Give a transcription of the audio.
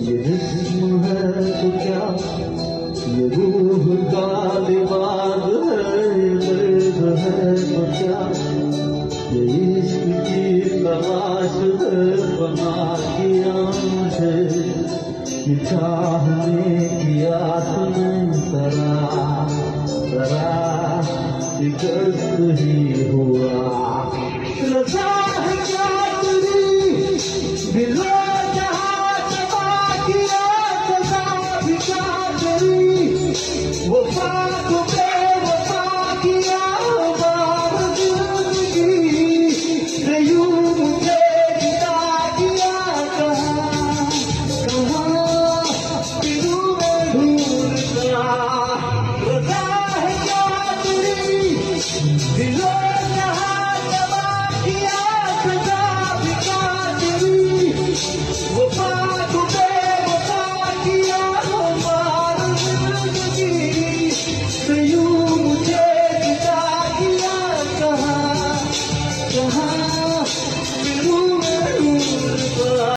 ये जिस्म है तो क्या, ये रूह का लिबास है, ये दर्द है तो क्या, ये इश्क की तलाश है, बना किया मुझे ये चाहने की आस में तरा शिकस्त ही हुआ। रजा है क्या तेरी दिलो जहाँ जमा किया, सजा भी क्या तेरी वफा को बेवफा किया। बार जिंदगी से यूं मुझे जुदा किया, कहाँ फिरूं मैं ढूंढ गया। रजा है क्या तेरी दिलो जहाँ जमा किया, सजा भी क्या तेरी वफा को बेवफा किया। बार जिंदगी से यूं मुझे जुदा किया, कहाँ